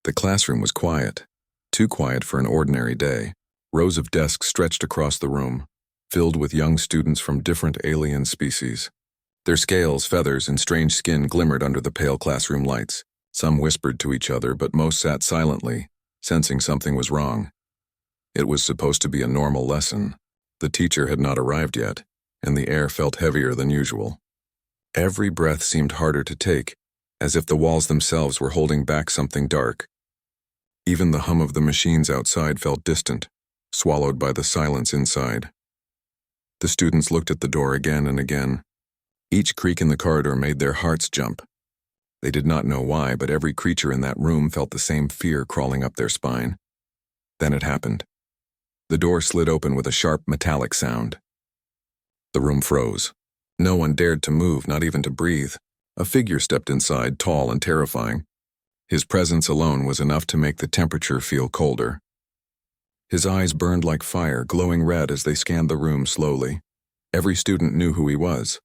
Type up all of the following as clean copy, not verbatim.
The classroom was quiet, too quiet for an ordinary day. Rows of desks stretched across the room, filled with young students from different alien species. Their scales, feathers, and strange skin glimmered under the pale classroom lights. Some whispered to each other, but most sat silently, sensing something was wrong. It was supposed to be a normal lesson. The teacher had not arrived yet, and the air felt heavier than usual. Every breath seemed harder to take, as if the walls themselves were holding back something dark. Even the hum of the machines outside felt distant, swallowed by the silence inside. The students looked at the door again and again. Each creak in the corridor made their hearts jump. They did not know why, but every creature in that room felt the same fear crawling up their spine. Then it happened. The door slid open with a sharp metallic sound. The room froze. No one dared to move, not even to breathe. A figure stepped inside, tall and terrifying. His presence alone was enough to make the temperature feel colder. His eyes burned like fire, glowing red as they scanned the room slowly. Every student knew who he was.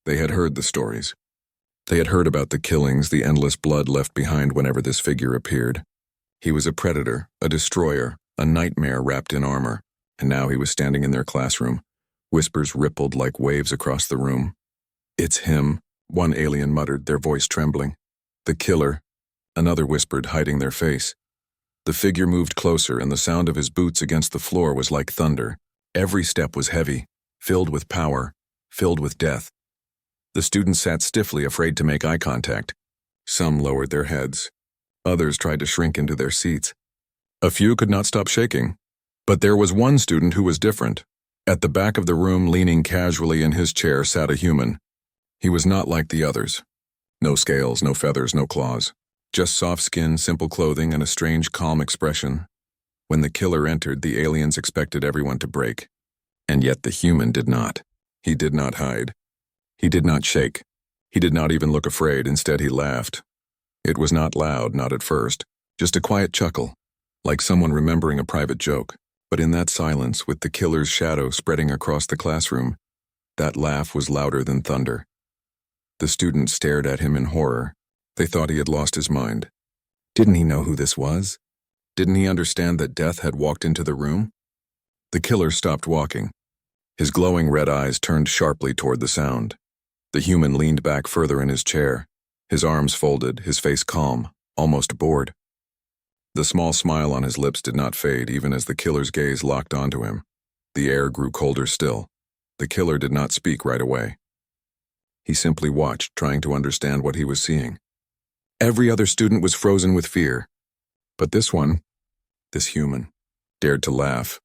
They had heard the stories. They had heard about the killings, the endless blood left behind whenever this figure appeared. He was a predator, a destroyer, a nightmare wrapped in armor, and now he was standing in their classroom. Whispers rippled like waves across the room. "It's him," one alien muttered, their voice trembling. "The killer," another whispered, hiding their face. The figure moved closer, and the sound of his boots against the floor was like thunder. Every step was heavy, filled with power, filled with death. The students sat stiffly, afraid to make eye contact. Some lowered their heads. Others tried to shrink into their seats. A few could not stop shaking. But there was one student who was different. At the back of the room, leaning casually in his chair, sat a human. He was not like the others. No scales, no feathers, no claws. Just soft skin, simple clothing, and a strange, calm expression. When the killer entered, the aliens expected everyone to break. And yet the human did not. He did not hide. He did not shake. He did not even look afraid. Instead, he laughed. It was not loud, not at first. Just a quiet chuckle, like someone remembering a private joke. But in that silence, with the killer's shadow spreading across the classroom, that laugh was louder than thunder. The students stared at him in horror. They thought he had lost his mind. Didn't he know who this was? Didn't he understand that death had walked into the room? The killer stopped walking. His glowing red eyes turned sharply toward the sound. The human leaned back further in his chair, his arms folded, his face calm, almost bored. The small smile on his lips did not fade, even as the killer's gaze locked onto him. The air grew colder still. The killer did not speak right away. He simply watched, trying to understand what he was seeing. Every other student was frozen with fear. But this one, this human, dared to laugh.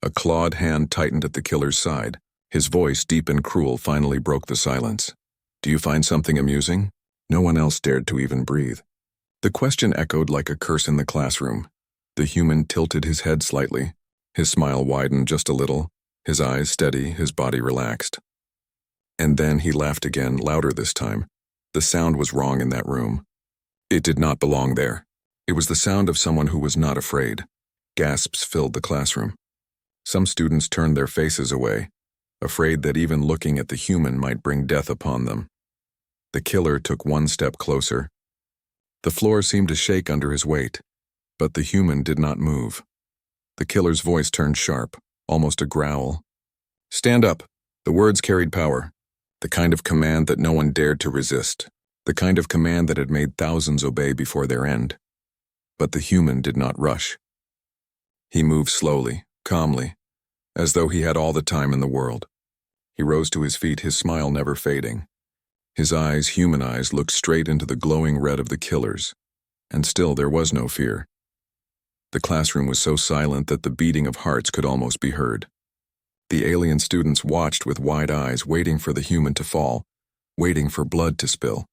A clawed hand tightened at the killer's side. His voice, deep and cruel, finally broke the silence. "Do you find something amusing?" No one else dared to even breathe. The question echoed like a curse in the classroom. The human tilted his head slightly. His smile widened just a little, his eyes steady, his body relaxed. And then he laughed again, louder this time. The sound was wrong in that room. It did not belong there. It was the sound of someone who was not afraid. Gasps filled the classroom. Some students turned their faces away, afraid that even looking at the human might bring death upon them. The killer took one step closer. The floor seemed to shake under his weight, but the human did not move. The killer's voice turned sharp, almost a growl. "Stand up." The words carried power, the kind of command that no one dared to resist, the kind of command that had made thousands obey before their end. But the human did not rush. He moved slowly, calmly, as though he had all the time in the world. He rose to his feet, his smile never fading. His eyes, human eyes, looked straight into the glowing red of the killer's, and still there was no fear. The classroom was so silent that the beating of hearts could almost be heard. The alien students watched with wide eyes, waiting for the human to fall, waiting for blood to spill.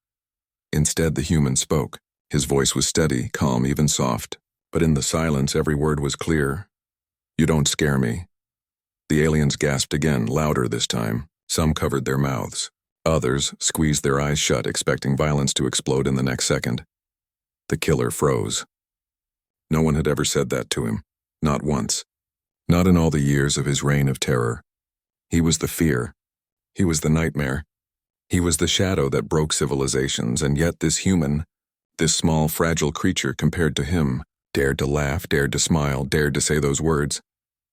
Instead, the human spoke. His voice was steady, calm, even soft, but in the silence every word was clear. "You don't scare me." The aliens gasped again, louder this time. Some covered their mouths. Others squeezed their eyes shut, expecting violence to explode in the next second. The killer froze. No one had ever said that to him. Not once. Not in all the years of his reign of terror. He was the fear. He was the nightmare. He was the shadow that broke civilizations, and yet this human, This small, fragile creature compared to him dared to laugh, dared to smile, dared to say those words.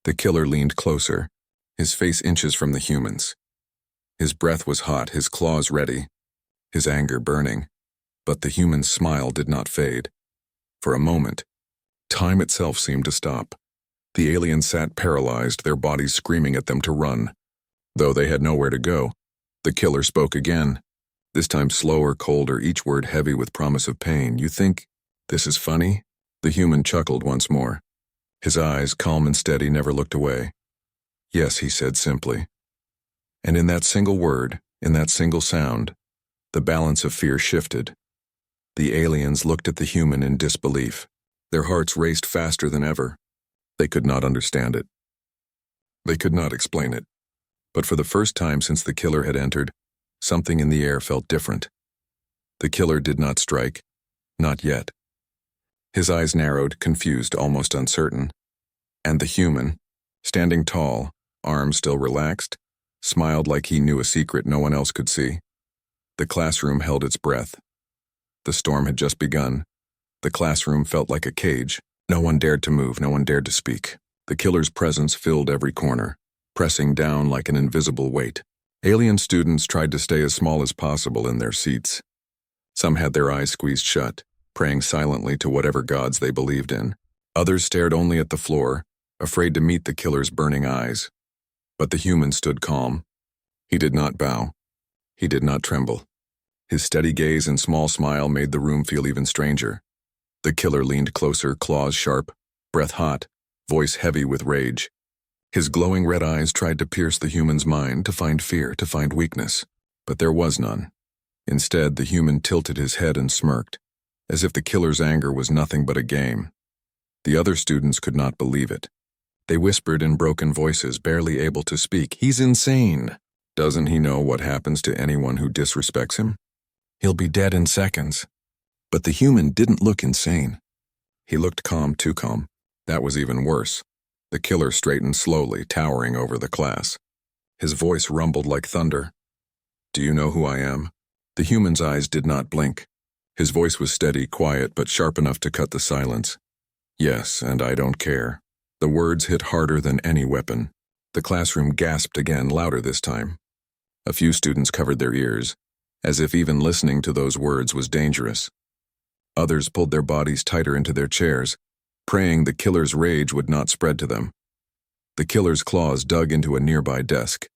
The killer leaned closer, his face inches from the human's. His breath was hot, his claws ready, his anger burning. But the human's smile did not fade. For a moment, time itself seemed to stop. The aliens sat paralyzed, their bodies screaming at them to run. Though they had nowhere to go, the killer spoke again, this time slower, colder, each word heavy with promise of pain. "You think this is funny?" The human chuckled once more. His eyes, calm and steady, never looked away. "Yes," he said simply. And in that single word, in that single sound, the balance of fear shifted. The aliens looked at the human in disbelief. Their hearts raced faster than ever. They could not understand it. They could not explain it. But for the first time since the killer had entered, something in the air felt different. The killer did not strike. Not yet. His eyes narrowed, confused, almost uncertain. And the human, standing tall, arms still relaxed, smiled like he knew a secret no one else could see. The classroom held its breath. The storm had just begun. The classroom felt like a cage. No one dared to move, no one dared to speak. The killer's presence filled every corner, pressing down like an invisible weight. Alien students tried to stay as small as possible in their seats. Some had their eyes squeezed shut, praying silently to whatever gods they believed in. Others stared only at the floor, afraid to meet the killer's burning eyes. But the human stood calm. He did not bow. He did not tremble. His steady gaze and small smile made the room feel even stranger. The killer leaned closer, claws sharp, breath hot, voice heavy with rage. His glowing red eyes tried to pierce the human's mind, to find fear, to find weakness. But there was none. Instead, the human tilted his head and smirked, as if the killer's anger was nothing but a game. The other students could not believe it. They whispered in broken voices, barely able to speak. "He's insane. Doesn't he know what happens to anyone who disrespects him? He'll be dead in seconds." But the human didn't look insane. He looked calm, too calm. That was even worse. The killer straightened slowly, towering over the class. His voice rumbled like thunder. "Do you know who I am?" The human's eyes did not blink. His voice was steady, quiet, but sharp enough to cut the silence. "Yes, and I don't care." The words hit harder than any weapon. The classroom gasped again, louder this time. A few students covered their ears, as if even listening to those words was dangerous. Others pulled their bodies tighter into their chairs, praying the killer's rage would not spread to them. The killer's claws dug into a nearby desk.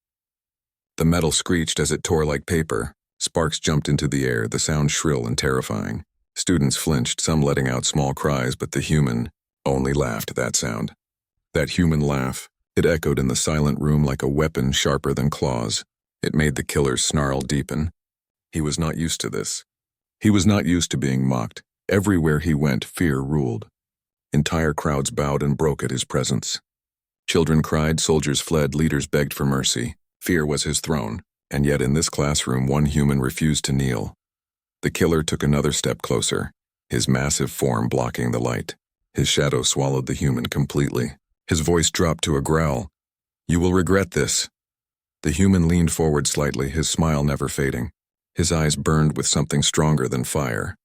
The metal screeched as it tore like paper. Sparks jumped into the air, the sound shrill and terrifying. Students flinched, some letting out small cries, but the human only laughed at that sound. That human laugh, it echoed in the silent room like a weapon sharper than claws. It made the killer's snarl deepen. He was not used to this. He was not used to being mocked. Everywhere he went, fear ruled. Entire crowds bowed and broke at his presence. Children cried, soldiers fled, leaders begged for mercy. Fear was his throne, and yet in this classroom one human refused to kneel. The killer took another step closer, his massive form blocking the light. His shadow swallowed the human completely. His voice dropped to a growl. "You will regret this." The human leaned forward slightly, his smile never fading. His eyes burned with something stronger than fire.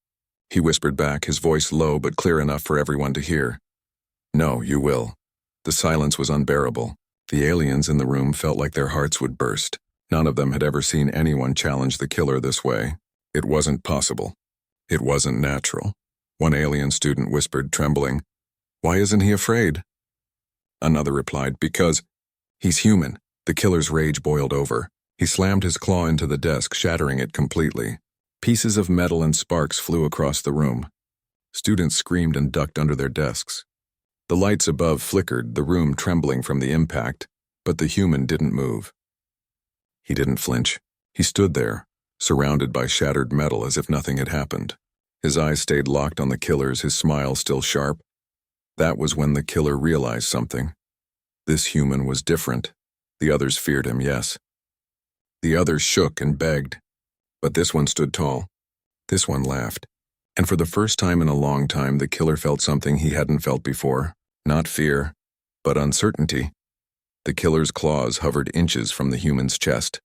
He whispered back, his voice low but clear enough for everyone to hear. "No, you will." The silence was unbearable. The aliens in the room felt like their hearts would burst. None of them had ever seen anyone challenge the killer this way. It wasn't possible. It wasn't natural. One alien student whispered, trembling, "Why isn't he afraid?" Another replied, "Because he's human." The killer's rage boiled over. He slammed his claw into the desk, shattering it completely. Pieces of metal and sparks flew across the room. Students screamed and ducked under their desks. The lights above flickered, the room trembling from the impact, but the human didn't move. He didn't flinch. He stood there, surrounded by shattered metal as if nothing had happened. His eyes stayed locked on the killer's, his smile still sharp. That was when the killer realized something. This human was different. The others feared him, yes. The others shook and begged. But this one stood tall. This one laughed. And for the first time in a long time, the killer felt something he hadn't felt before. Not fear, but uncertainty. The killer's claws hovered inches from the human's chest.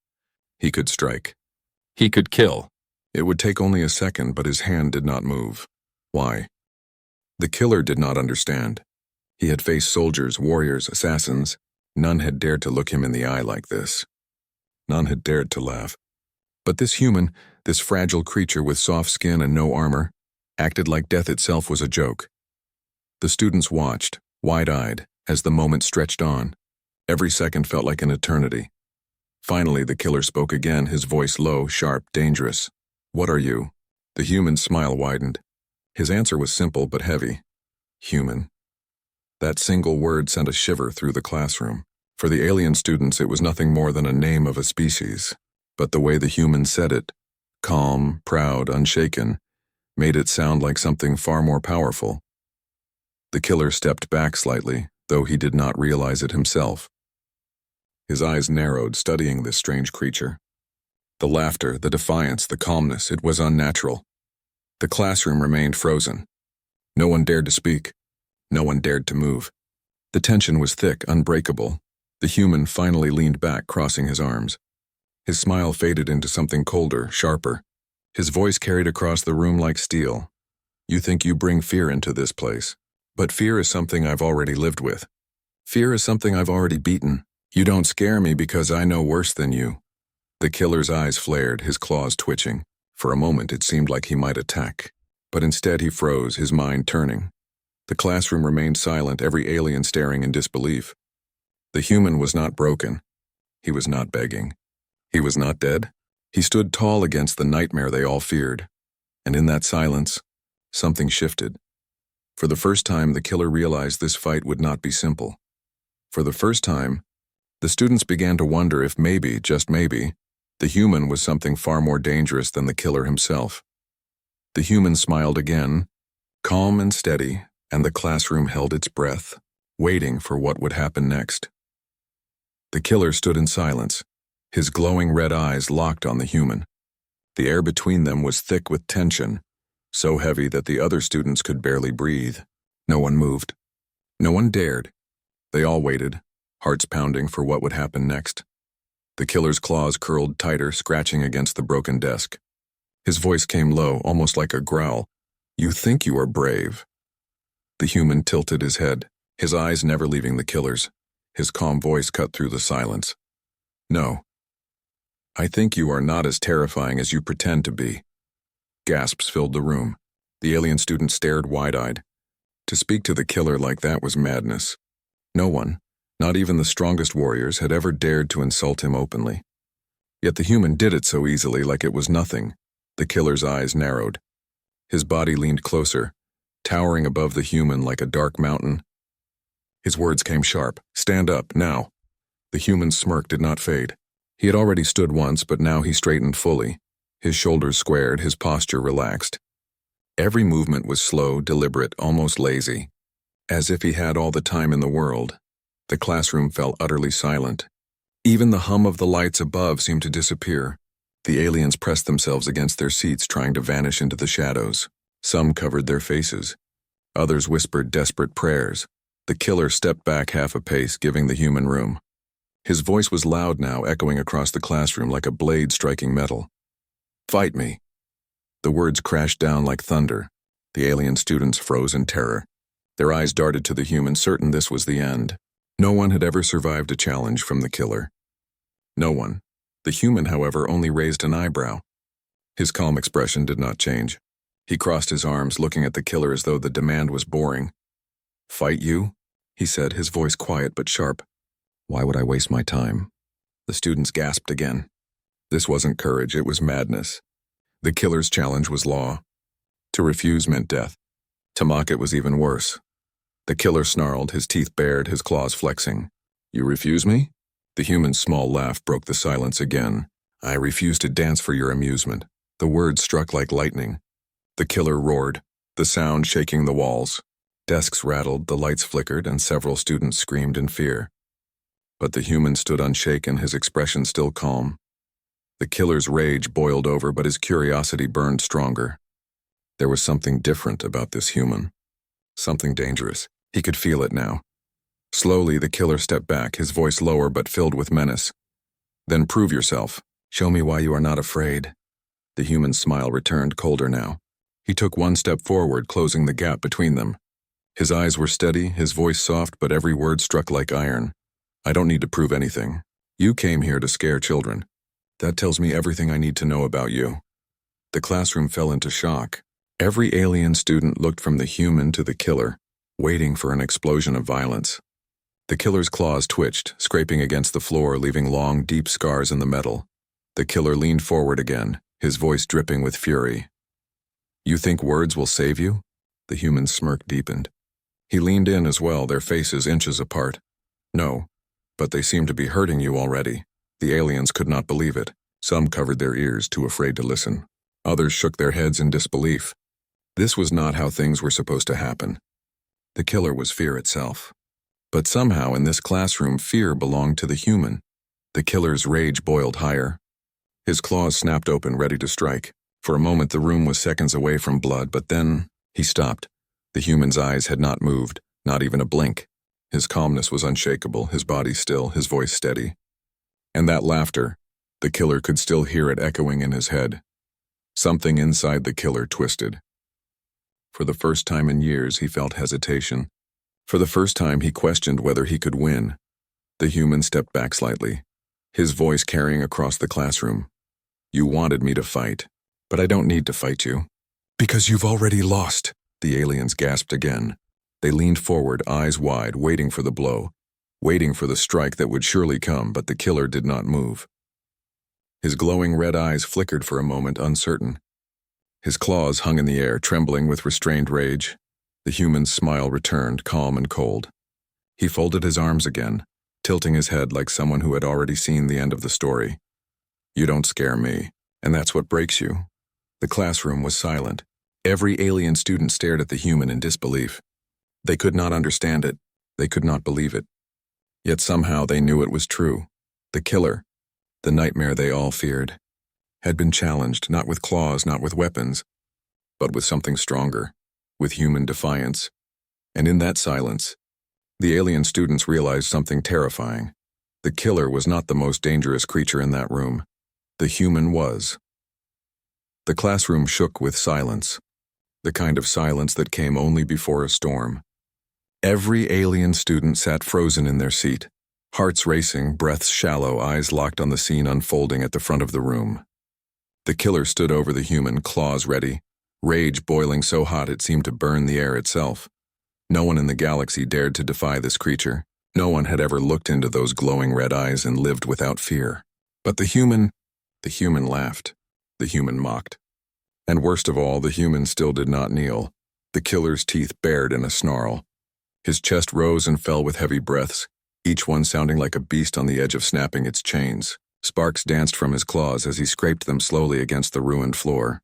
He could strike. He could kill. It would take only a second, but his hand did not move. Why? The killer did not understand. He had faced soldiers, warriors, assassins. None had dared to look him in the eye like this. None had dared to laugh. But this human, this fragile creature with soft skin and no armor, acted like death itself was a joke. The students watched, wide-eyed, as the moment stretched on. Every second felt like an eternity. Finally, the killer spoke again, his voice low, sharp, dangerous. "What are you?" The human's smile widened. His answer was simple but heavy. "Human." That single word sent a shiver through the classroom. For the alien students, it was nothing more than a name of a species. But the way the human said it, calm, proud, unshaken, made it sound like something far more powerful. The killer stepped back slightly, though he did not realize it himself. His eyes narrowed, studying this strange creature. The laughter, the defiance, the calmness, it was unnatural. The classroom remained frozen. No one dared to speak. No one dared to move. The tension was thick, unbreakable. The human finally leaned back, crossing his arms. His smile faded into something colder, sharper. His voice carried across the room like steel. "You think you bring fear into this place. But fear is something I've already lived with. Fear is something I've already beaten. You don't scare me because I know worse than you." The killer's eyes flared, his claws twitching. For a moment it seemed like he might attack. But instead he froze, his mind turning. The classroom remained silent, every alien staring in disbelief. The human was not broken. He was not begging. He was not dead. He stood tall against the nightmare they all feared. And in that silence, something shifted. For the first time, the killer realized this fight would not be simple. For the first time, the students began to wonder if maybe, just maybe, the human was something far more dangerous than the killer himself. The human smiled again, calm and steady, and the classroom held its breath, waiting for what would happen next. The killer stood in silence, his glowing red eyes locked on the human. The air between them was thick with tension, so heavy that the other students could barely breathe. No one moved. No one dared. They all waited, hearts pounding for what would happen next. The killer's claws curled tighter, scratching against the broken desk. His voice came low, almost like a growl. "You think you are brave." The human tilted his head, his eyes never leaving the killer's. His calm voice cut through the silence. "No. I think you are not as terrifying as you pretend to be." Gasps filled the room. The alien student stared wide-eyed. To speak to the killer like that was madness. No one, not even the strongest warriors, had ever dared to insult him openly. Yet the human did it so easily, like it was nothing. The killer's eyes narrowed. His body leaned closer, towering above the human like a dark mountain. His words came sharp. "Stand up, now." The human's smirk did not fade. He had already stood once, but now he straightened fully. His shoulders squared, his posture relaxed. Every movement was slow, deliberate, almost lazy. As if he had all the time in the world. The classroom fell utterly silent. Even the hum of the lights above seemed to disappear. The aliens pressed themselves against their seats, trying to vanish into the shadows. Some covered their faces. Others whispered desperate prayers. The killer stepped back half a pace, giving the human room. His voice was loud now, echoing across the classroom like a blade striking metal. "Fight me." The words crashed down like thunder. The alien students froze in terror. Their eyes darted to the human, certain this was the end. No one had ever survived a challenge from the killer. No one. The human, however, only raised an eyebrow. His calm expression did not change. He crossed his arms, looking at the killer as though the demand was boring. "Fight you?" he said, his voice quiet but sharp. "Why would I waste my time?" The students gasped again. This wasn't courage, it was madness. The killer's challenge was law. To refuse meant death. To mock it was even worse. The killer snarled, his teeth bared, his claws flexing. "You refuse me?" The human's small laugh broke the silence again. "I refuse to dance for your amusement." The words struck like lightning. The killer roared, the sound shaking the walls. Desks rattled, the lights flickered, and several students screamed in fear. But the human stood unshaken, his expression still calm. The killer's rage boiled over, but his curiosity burned stronger. There was something different about this human. Something dangerous. He could feel it now. Slowly, the killer stepped back, his voice lower but filled with menace. "Then prove yourself. Show me why you are not afraid." The human's smile returned, colder now. He took one step forward, closing the gap between them. His eyes were steady, his voice soft, but every word struck like iron. I don't need to prove anything. You came here to scare children. That tells me everything I need to know about you. The classroom fell into shock. Every alien student looked from the human to the killer, waiting for an explosion of violence. The killer's claws twitched, scraping against the floor, leaving long, deep scars in the metal. The killer leaned forward again, his voice dripping with fury. You think words will save you? The human's smirk deepened. He leaned in as well, their faces inches apart. No, but they seem to be hurting you already. The aliens could not believe it. Some covered their ears, too afraid to listen. Others shook their heads in disbelief. This was not how things were supposed to happen. The killer was fear itself. But somehow in this classroom, fear belonged to the human. The killer's rage boiled higher. His claws snapped open, ready to strike. For a moment the room was seconds away from blood, but then he stopped. The human's eyes had not moved, not even a blink. His calmness was unshakable, his body still, his voice steady. And that laughter, the killer could still hear it echoing in his head. Something inside the killer twisted. For the first time in years, he felt hesitation. For the first time, he questioned whether he could win. The human stepped back slightly, his voice carrying across the classroom. You wanted me to fight, but I don't need to fight you. Because you've already lost, the aliens gasped again. They leaned forward, eyes wide, waiting for the blow, waiting for the strike that would surely come, but the killer did not move. His glowing red eyes flickered for a moment, uncertain. His claws hung in the air, trembling with restrained rage. The human's smile returned, calm and cold. He folded his arms again, tilting his head like someone who had already seen the end of the story. You don't scare me, and that's what breaks you. The classroom was silent. Every alien student stared at the human in disbelief. They could not understand it. They could not believe it. Yet somehow they knew it was true. The killer, the nightmare they all feared, had been challenged, not with claws, not with weapons, but with something stronger, with human defiance. And in that silence, the alien students realized something terrifying. The killer was not the most dangerous creature in that room. The human was. The classroom shook with silence, the kind of silence that came only before a storm. Every alien student sat frozen in their seat, hearts racing, breaths shallow, eyes locked on the scene unfolding at the front of the room. The killer stood over the human, claws ready, rage boiling so hot it seemed to burn the air itself. No one in the galaxy dared to defy this creature. No one had ever looked into those glowing red eyes and lived without fear. But the human laughed. The human mocked. And worst of all, the human still did not kneel. The killer's teeth bared in a snarl. His chest rose and fell with heavy breaths, each one sounding like a beast on the edge of snapping its chains. Sparks danced from his claws as he scraped them slowly against the ruined floor.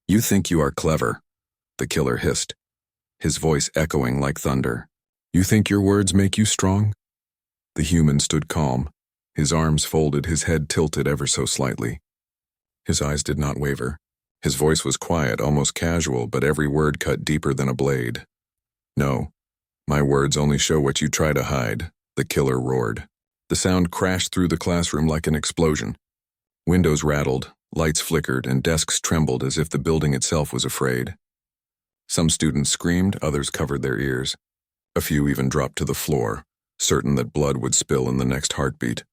You think you are clever, the killer hissed, his voice echoing like thunder. You think your words make you strong? The human stood calm, his arms folded, his head tilted ever so slightly. His eyes did not waver. His voice was quiet, almost casual, but every word cut deeper than a blade. No, my words only show what you try to hide, the killer roared. The sound crashed through the classroom like an explosion. Windows rattled, lights flickered, and desks trembled as if the building itself was afraid. Some students screamed, others covered their ears. A few even dropped to the floor, certain that blood would spill in the next heartbeat.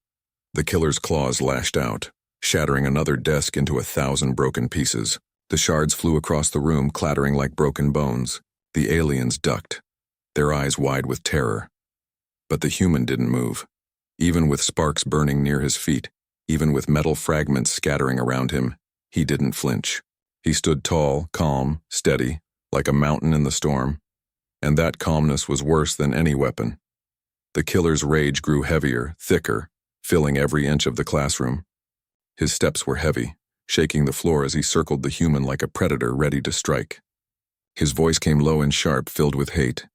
The killer's claws lashed out, shattering another desk into 1,000 broken pieces. The shards flew across the room, clattering like broken bones. The aliens ducked, their eyes wide with terror. But the human didn't move. Even with sparks burning near his feet, even with metal fragments scattering around him, he didn't flinch. He stood tall, calm, steady, like a mountain in the storm. And that calmness was worse than any weapon. The killer's rage grew heavier, thicker, filling every inch of the classroom. His steps were heavy, shaking the floor as he circled the human like a predator ready to strike. His voice came low and sharp, filled with hate.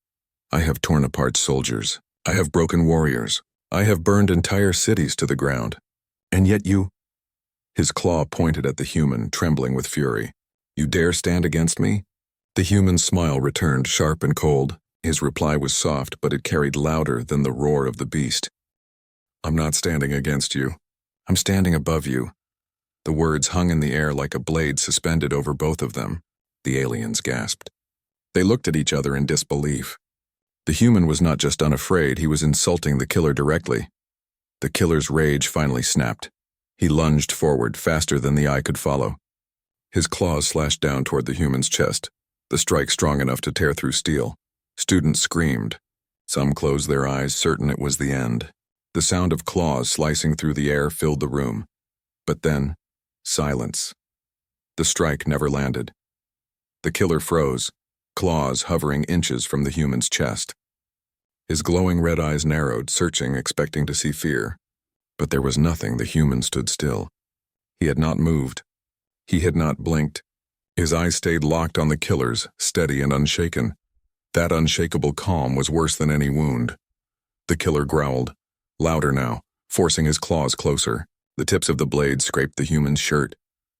I have torn apart soldiers. I have broken warriors. I have burned entire cities to the ground. And yet you... His claw pointed at the human, trembling with fury. You dare stand against me? The human's smile returned, sharp and cold. His reply was soft, but it carried louder than the roar of the beast. I'm not standing against you. I'm standing above you. The words hung in the air like a blade suspended over both of them. The aliens gasped. They looked at each other in disbelief. The human was not just unafraid, he was insulting the killer directly. The killer's rage finally snapped. He lunged forward, faster than the eye could follow. His claws slashed down toward the human's chest, the strike strong enough to tear through steel. Students screamed. Some closed their eyes, certain it was the end. The sound of claws slicing through the air filled the room. But then, silence. The strike never landed. The killer froze, claws hovering inches from the human's chest. His glowing red eyes narrowed, searching, expecting to see fear. But there was nothing. The human stood still. He had not moved. He had not blinked. His eyes stayed locked on the killer's, steady and unshaken. That unshakable calm was worse than any wound. The killer growled, louder now, forcing his claws closer. The tips of the blades scraped the human's shirt,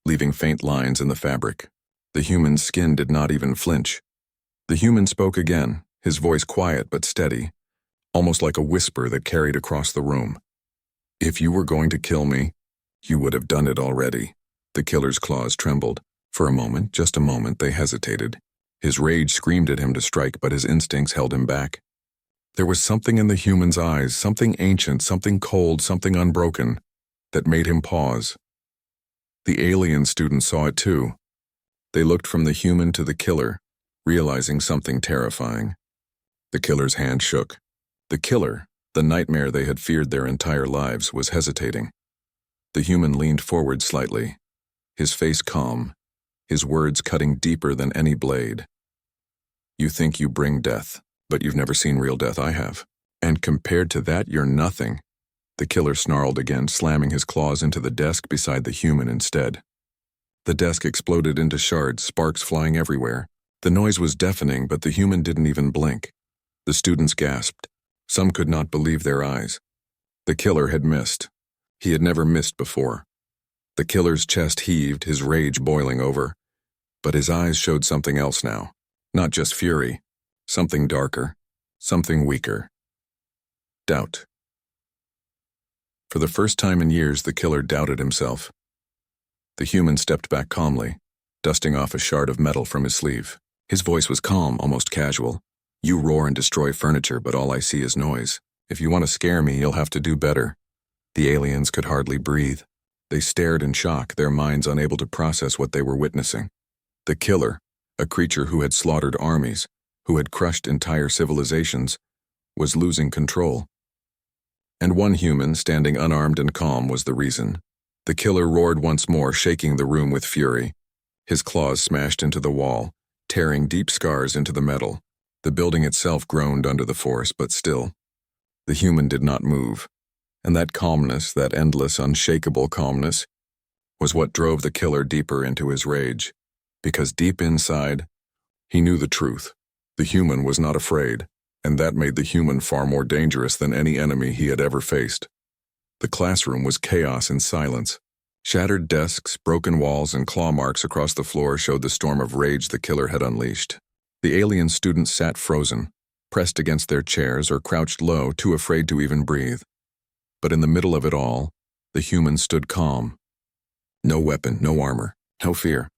leaving faint lines in the fabric. The human's skin did not even flinch. The human spoke again, his voice quiet but steady, almost like a whisper that carried across the room. If you were going to kill me, you would have done it already. The killer's claws trembled. For a moment, just a moment, they hesitated. His rage screamed at him to strike, but his instincts held him back. There was something in the human's eyes, something ancient, something cold, something unbroken, that made him pause. The alien students saw it too. They looked from the human to the killer, realizing something terrifying. The killer's hand shook. The killer, the nightmare they had feared their entire lives, was hesitating. The human leaned forward slightly, his face calm, his words cutting deeper than any blade. You think you bring death, but you've never seen real death. I have. And compared to that, you're nothing. The killer snarled again, slamming his claws into the desk beside the human instead. The desk exploded into shards, sparks flying everywhere. The noise was deafening, but the human didn't even blink. The students gasped. Some could not believe their eyes. The killer had missed. He had never missed before. The killer's chest heaved, his rage boiling over. But his eyes showed something else now. Not just fury. Something darker. Something weaker. Doubt. For the first time in years, the killer doubted himself. The human stepped back calmly, dusting off a shard of metal from his sleeve. His voice was calm, almost casual. You roar and destroy furniture, but all I see is noise. If you want to scare me, you'll have to do better. The aliens could hardly breathe. They stared in shock, their minds unable to process what they were witnessing. The killer, a creature who had slaughtered armies, who had crushed entire civilizations, was losing control. And one human, standing unarmed and calm, was the reason. The killer roared once more, shaking the room with fury. His claws smashed into the wall, tearing deep scars into the metal. The building itself groaned under the force, but still, the human did not move. And that calmness, that endless, unshakable calmness, was what drove the killer deeper into his rage. Because deep inside, he knew the truth. The human was not afraid, and that made the human far more dangerous than any enemy he had ever faced. The classroom was chaos and silence. Shattered desks, broken walls, and claw marks across the floor showed the storm of rage the killer had unleashed. The alien students sat frozen, pressed against their chairs or crouched low, too afraid to even breathe. But in the middle of it all, the human stood calm. No weapon, no armor, no fear.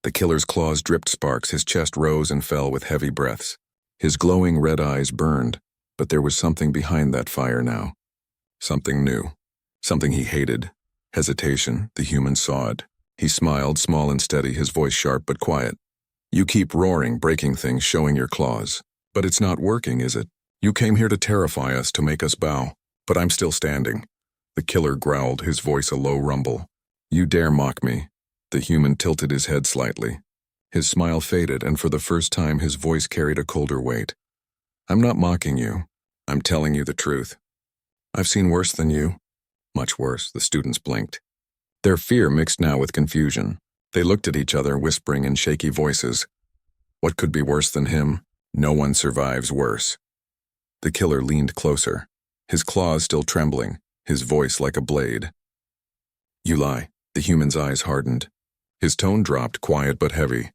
The killer's claws dripped sparks, his chest rose and fell with heavy breaths. His glowing red eyes burned, but there was something behind that fire now. Something new. Something he hated. Hesitation, the human saw it. He smiled, small and steady, his voice sharp but quiet. You keep roaring, breaking things, showing your claws. But it's not working, is it? You came here to terrify us, to make us bow. But I'm still standing. The killer growled, his voice a low rumble. You dare mock me. The human tilted his head slightly. His smile faded, and for the first time his voice carried a colder weight. I'm not mocking you. I'm telling you the truth. I've seen worse than you. Much worse, the students blinked. Their fear mixed now with confusion. They looked at each other, whispering in shaky voices. What could be worse than him? No one survives worse. The killer leaned closer, his claws still trembling, his voice like a blade. You lie. The human's eyes hardened. His tone dropped, quiet but heavy.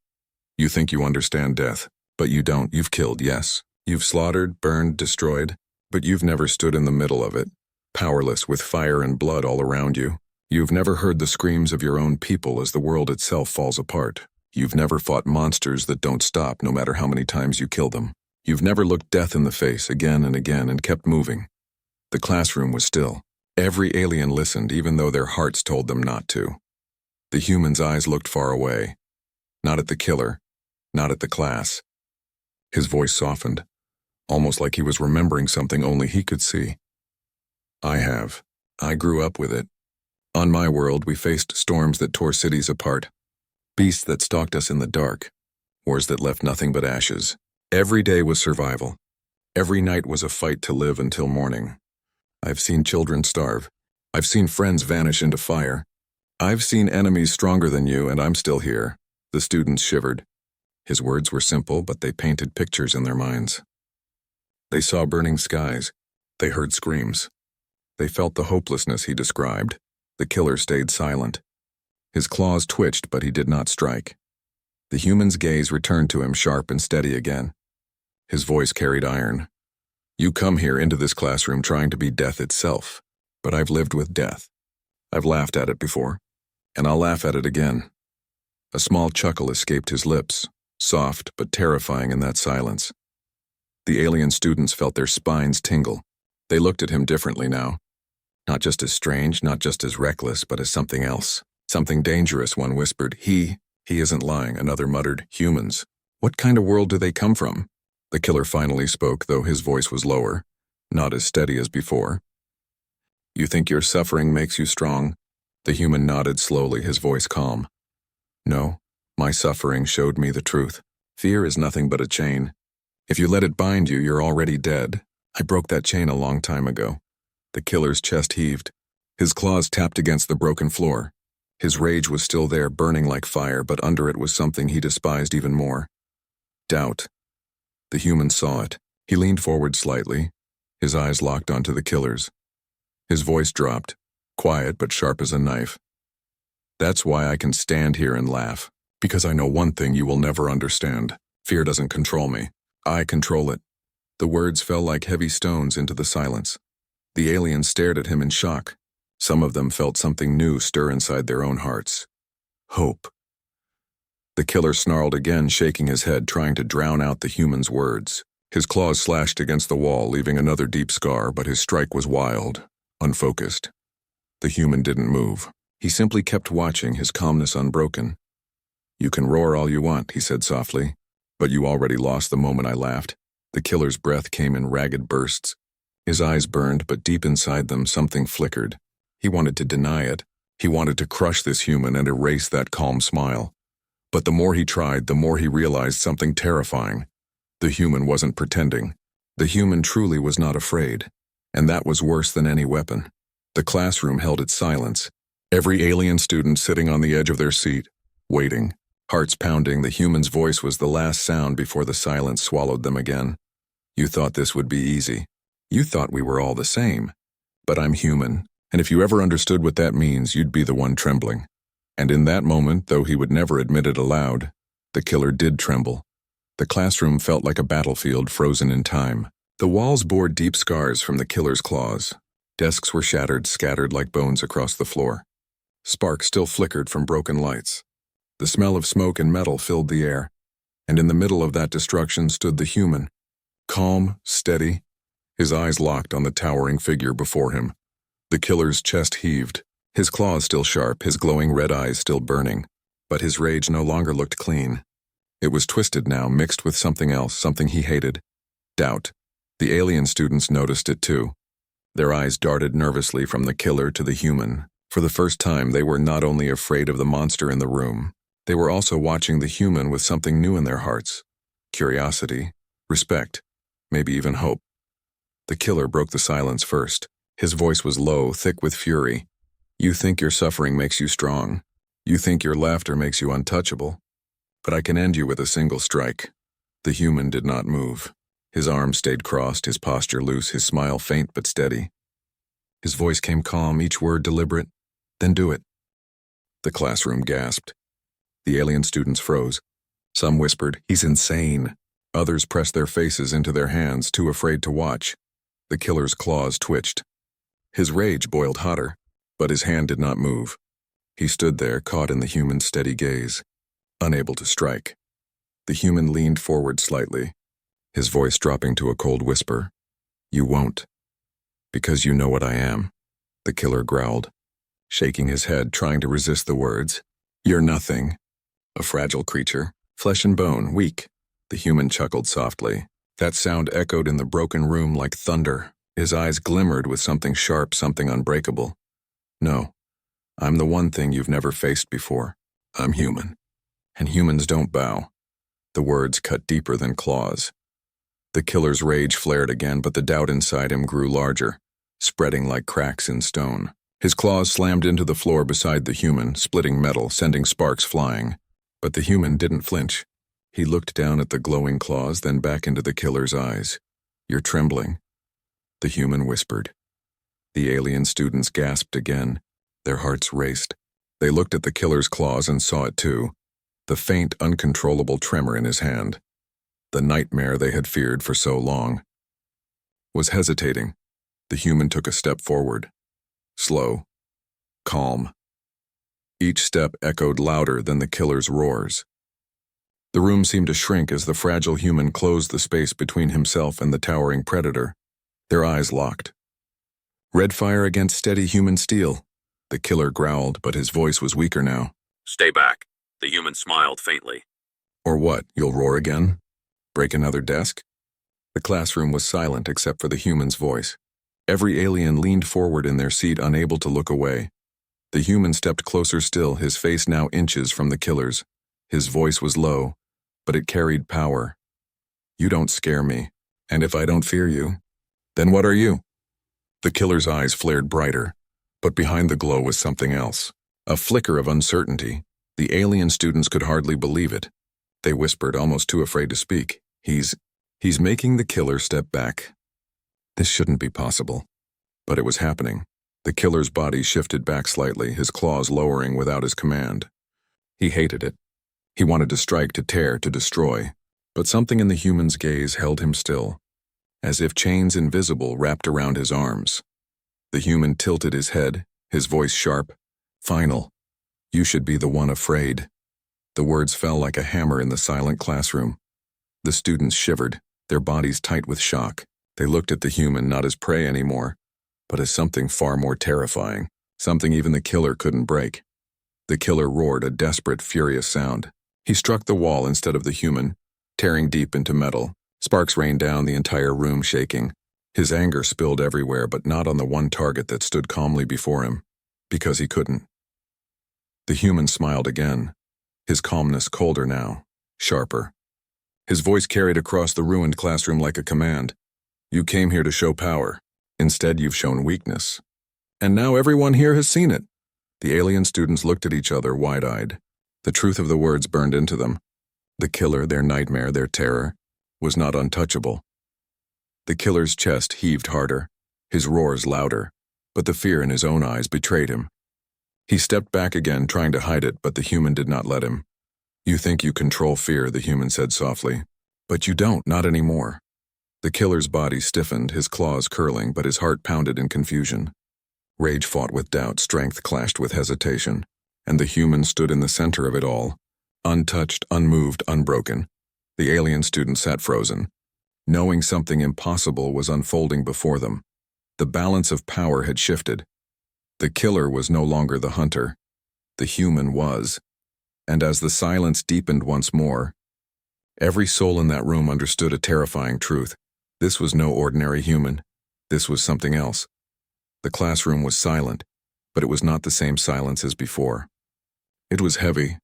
You think you understand death, but you don't. You've killed, yes. You've slaughtered, burned, destroyed, but you've never stood in the middle of it, powerless with fire and blood all around you. You've never heard the screams of your own people as the world itself falls apart. You've never fought monsters that don't stop no matter how many times you kill them. You've never looked death in the face again and again and kept moving. The classroom was still. Every alien listened even though their hearts told them not to. The human's eyes looked far away. Not at the killer, not at the class. His voice softened, almost like he was remembering something only he could see. I grew up with it. On my world, we faced storms that tore cities apart, beasts that stalked us in the dark, wars that left nothing but ashes. Every day was survival. Every night was a fight to live until morning. I've seen children starve. I've seen friends vanish into fire. I've seen enemies stronger than you, and I'm still here. The students shivered. His words were simple, but they painted pictures in their minds. They saw burning skies. They heard screams. They felt the hopelessness he described. The killer stayed silent. His claws twitched, but he did not strike. The human's gaze returned to him, sharp and steady again. His voice carried iron. You come here into this classroom trying to be death itself, but I've lived with death. I've laughed at it before, and I'll laugh at it again. A small chuckle escaped his lips, soft but terrifying in that silence. The alien students felt their spines tingle. They looked at him differently now. Not just as strange, not just as reckless, but as something else. Something dangerous, one whispered. He isn't lying, another muttered. Humans. What kind of world do they come from? The killer finally spoke, though his voice was lower, not as steady as before. You think your suffering makes you strong? The human nodded slowly, his voice calm. No, my suffering showed me the truth. Fear is nothing but a chain. If you let it bind you, you're already dead. I broke that chain a long time ago. The killer's chest heaved. His claws tapped against the broken floor. His rage was still there, burning like fire, but under it was something he despised even more. Doubt. The human saw it. He leaned forward slightly, his eyes locked onto the killer's. His voice dropped, quiet but sharp as a knife. That's why I can stand here and laugh, because I know one thing you will never understand. Fear doesn't control me. I control it. The words fell like heavy stones into the silence. The aliens stared at him in shock. Some of them felt something new stir inside their own hearts. Hope. The killer snarled again, shaking his head, trying to drown out the human's words. His claws slashed against the wall, leaving another deep scar, but his strike was wild, unfocused. The human didn't move. He simply kept watching, his calmness unbroken. You can roar all you want, he said softly, but you already lost the moment I laughed. The killer's breath came in ragged bursts. His eyes burned, but deep inside them something flickered. He wanted to deny it. He wanted to crush this human and erase that calm smile. But the more he tried, the more he realized something terrifying. The human wasn't pretending. The human truly was not afraid. And that was worse than any weapon. The classroom held its silence. Every alien student sitting on the edge of their seat, waiting. Hearts pounding, the human's voice was the last sound before the silence swallowed them again. You thought this would be easy. You thought we were all the same. But I'm human, and if you ever understood what that means, you'd be the one trembling. And in that moment, though he would never admit it aloud, the killer did tremble. The classroom felt like a battlefield frozen in time. The walls bore deep scars from the killer's claws. Desks were shattered, scattered like bones across the floor. Sparks still flickered from broken lights. The smell of smoke and metal filled the air, and in the middle of that destruction stood the human, calm, steady, his eyes locked on the towering figure before him. The killer's chest heaved, his claws still sharp, his glowing red eyes still burning, but his rage no longer looked clean. It was twisted now, mixed with something else, something he hated. Doubt. The alien students noticed it too. Their eyes darted nervously from the killer to the human. For the first time, they were not only afraid of the monster in the room, they were also watching the human with something new in their hearts. Curiosity, respect, maybe even hope. The killer broke the silence first. His voice was low, thick with fury. You think your suffering makes you strong. You think your laughter makes you untouchable. But I can end you with a single strike. The human did not move. His arms stayed crossed, his posture loose, his smile faint but steady. His voice came calm, each word deliberate. Then do it. The classroom gasped. The alien students froze. Some whispered, "He's insane." Others pressed their faces into their hands, too afraid to watch. The killer's claws twitched. His rage boiled hotter. But his hand did not move. He stood there, caught in the human's steady gaze, unable to strike. The human leaned forward slightly, his voice dropping to a cold whisper. "You won't. Because you know what I am," the killer growled, shaking his head, trying to resist the words. "You're nothing. A fragile creature, flesh and bone, weak." The human chuckled softly. That sound echoed in the broken room like thunder. His eyes glimmered with something sharp, something unbreakable. "No, I'm the one thing you've never faced before. I'm human. And humans don't bow." The words cut deeper than claws. The killer's rage flared again, but the doubt inside him grew larger, spreading like cracks in stone. His claws slammed into the floor beside the human, splitting metal, sending sparks flying. But the human didn't flinch. He looked down at the glowing claws, then back into the killer's eyes. "You're trembling," the human whispered. The alien students gasped again. Their hearts raced. They looked at the killer's claws and saw it too, the faint, uncontrollable tremor in his hand. The nightmare they had feared for so long was hesitating. The human took a step forward. Slow. Calm. Each step echoed louder than the killer's roars. The room seemed to shrink as the fragile human closed the space between himself and the towering predator. Their eyes locked. "Red fire against steady human steel," the killer growled, but his voice was weaker now. "Stay back," the human smiled faintly. "Or what, you'll roar again? Break another desk?" The classroom was silent except for the human's voice. Every alien leaned forward in their seat, unable to look away. The human stepped closer still, his face now inches from the killer's. His voice was low, but it carried power. "You don't scare me, and if I don't fear you, then what are you?" The killer's eyes flared brighter, but behind the glow was something else. A flicker of uncertainty. The alien students could hardly believe it. They whispered, almost too afraid to speak. He's making the killer step back. This shouldn't be possible. But it was happening. The killer's body shifted back slightly, his claws lowering without his command. He hated it. He wanted to strike, to tear, to destroy. But something in the human's gaze held him still, as if chains invisible wrapped around his arms. The human tilted his head, his voice sharp. "Final. You should be the one afraid." The words fell like a hammer in the silent classroom. The students shivered, their bodies tight with shock. They looked at the human not as prey anymore, but as something far more terrifying, something even the killer couldn't break. The killer roared a desperate, furious sound. He struck the wall instead of the human, tearing deep into metal. Sparks rained down, the entire room shaking. His anger spilled everywhere, but not on the one target that stood calmly before him, because he couldn't. The human smiled again, his calmness colder now, sharper. His voice carried across the ruined classroom like a command. "You came here to show power. Instead, you've shown weakness. And now everyone here has seen it." The alien students looked at each other, wide-eyed. The truth of the words burned into them. The killer, their nightmare, their terror, was not untouchable. The killer's chest heaved harder, his roars louder, but the fear in his own eyes betrayed him. He stepped back again, trying to hide it, but the human did not let him. "You think you control fear," the human said softly. "But you don't, not anymore." The killer's body stiffened, his claws curling, but his heart pounded in confusion. Rage fought with doubt, strength clashed with hesitation, and the human stood in the center of it all, untouched, unmoved, unbroken. The alien student sat frozen, knowing something impossible was unfolding before them. The balance of power had shifted. The killer was no longer the hunter. The human was. And as the silence deepened once more, every soul in that room understood a terrifying truth. This was no ordinary human. This was something else. The classroom was silent, but it was not the same silence as before. It was heavy.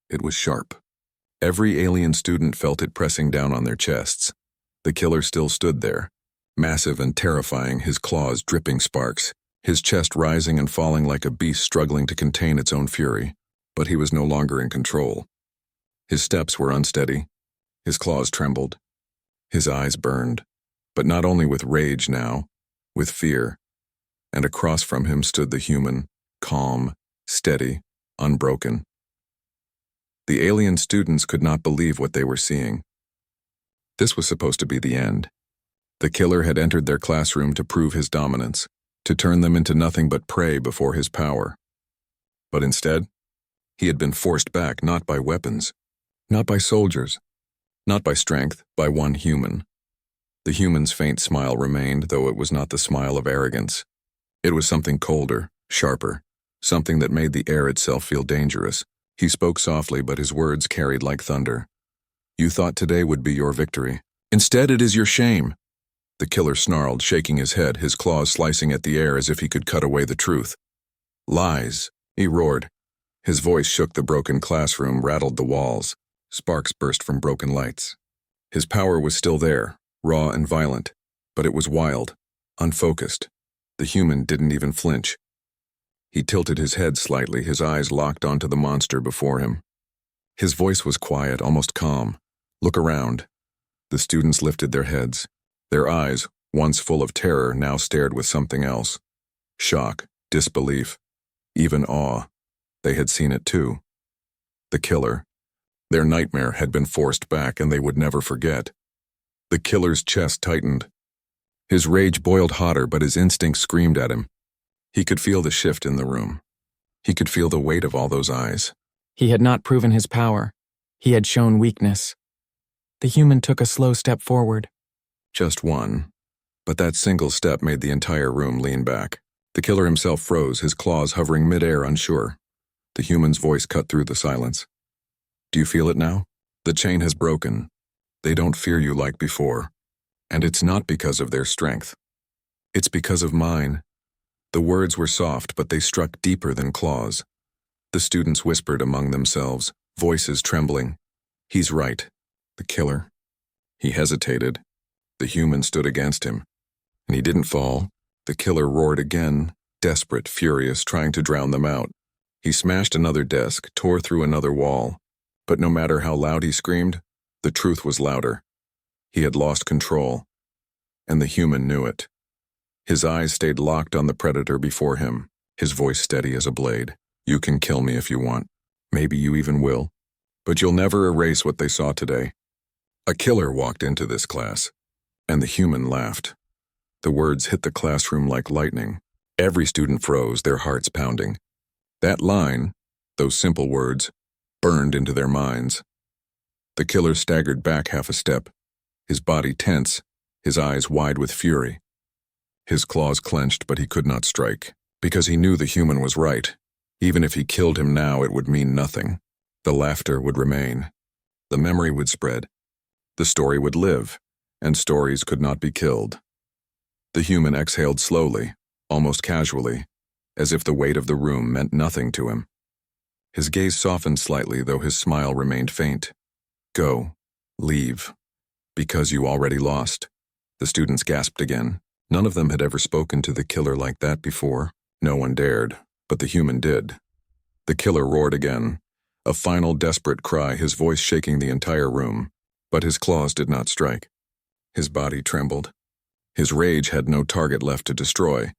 It was sharp. Every alien student felt it pressing down on their chests. The killer still stood there, massive and terrifying, his claws dripping sparks, his chest rising and falling like a beast struggling to contain its own fury. But he was no longer in control. His steps were unsteady. His claws trembled. His eyes burned, but not only with rage now, with fear. And across from him stood the human, calm, steady, unbroken. The alien students could not believe what they were seeing. This was supposed to be the end. The killer had entered their classroom to prove his dominance. to turn them into nothing but prey before his power. But instead, he had been forced back not by weapons, not by soldiers, not by strength, by one human. The human's faint smile remained, though it was not the smile of arrogance. It was something colder, sharper, something that made the air itself feel dangerous. He spoke softly, but his words carried like thunder. You thought today would be your victory. Instead, it is your shame. The killer snarled, shaking his head, his claws slicing at the air as if he could cut away the truth. Lies, he roared. His voice shook the broken classroom, rattled the walls. Sparks burst from broken lights. His power was still there, raw and violent, but it was wild, unfocused. The human didn't even flinch. He tilted his head slightly, his eyes locked onto the monster before him. His voice was quiet, almost calm. Look around. The students lifted their heads. Their eyes, once full of terror, now stared with something else. Shock, disbelief, even awe. They had seen it too. The killer. Their nightmare had been forced back, and they would never forget. The killer's chest tightened. His rage boiled hotter, but his instinct screamed at him. He could feel the shift in the room. He could feel the weight of all those eyes. He had not proven his power. He had shown weakness. The human took a slow step forward. Just one. But that single step made the entire room lean back. The killer himself froze, his claws hovering midair, unsure. The human's voice cut through the silence. Do you feel it now? The chain has broken. They don't fear you like before. And it's not because of their strength. It's because of mine. The words were soft, but they struck deeper than claws. The students whispered among themselves, voices trembling. He's right. The killer. He hesitated. The human stood against him. And he didn't fall. The killer roared again, desperate, furious, trying to drown them out. He smashed another desk, tore through another wall. But no matter how loud he screamed, the truth was louder. He had lost control. And the human knew it. His eyes stayed locked on the predator before him, his voice steady as a blade. You can kill me if you want. Maybe you even will. But you'll never erase what they saw today. A killer walked into this class, and the human laughed. The words hit the classroom like lightning. Every student froze, their hearts pounding. That line, those simple words, burned into their minds. The killer staggered back half a step, his body tense, his eyes wide with fury. His claws clenched, but he could not strike, because he knew the human was right. Even if he killed him now, it would mean nothing. The laughter would remain. The memory would spread. The story would live, and stories could not be killed. The human exhaled slowly, almost casually, as if the weight of the room meant nothing to him. His gaze softened slightly, though his smile remained faint. Go. Leave. Because you already lost. The students gasped again. None of them had ever spoken to the killer like that before. No one dared, but the human did. The killer roared again, a final desperate cry, his voice shaking the entire room. But his claws did not strike. His body trembled. His rage had no target left to destroy,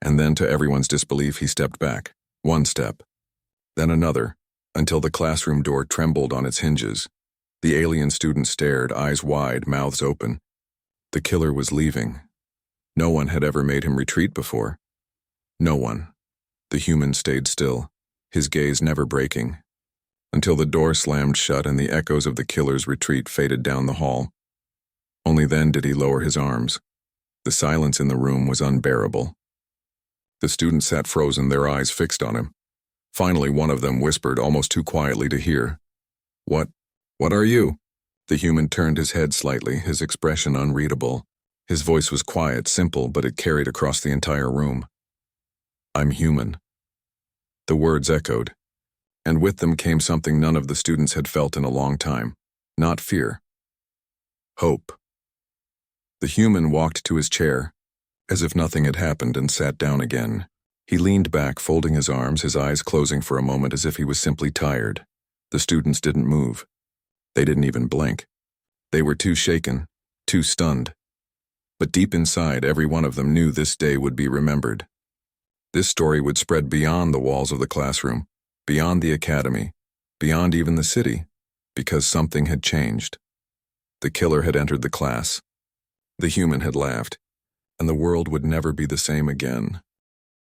and then to everyone's disbelief he stepped back, one step, then another, until the classroom door trembled on its hinges. The alien students stared, eyes wide, mouths open. The killer was leaving. No one had ever made him retreat before. No one. The human stayed still, his gaze never breaking, until the door slammed shut and the echoes of the killer's retreat faded down the hall. Only then did he lower his arms. The silence in the room was unbearable. The students sat frozen, their eyes fixed on him. Finally, one of them whispered, almost too quietly to hear. What are you? The human turned his head slightly, his expression unreadable. His voice was quiet, simple, but it carried across the entire room. I'm human. The words echoed, and with them came something none of the students had felt in a long time. Not fear. Hope. The human walked to his chair, as if nothing had happened, and sat down again. He leaned back, folding his arms, his eyes closing for a moment as if he was simply tired. The students didn't move. They didn't even blink. They were too shaken, too stunned. But deep inside, every one of them knew this day would be remembered. This story would spread beyond the walls of the classroom, beyond the academy, beyond even the city, because something had changed. The killer had entered the class. The human had laughed, and the world would never be the same again.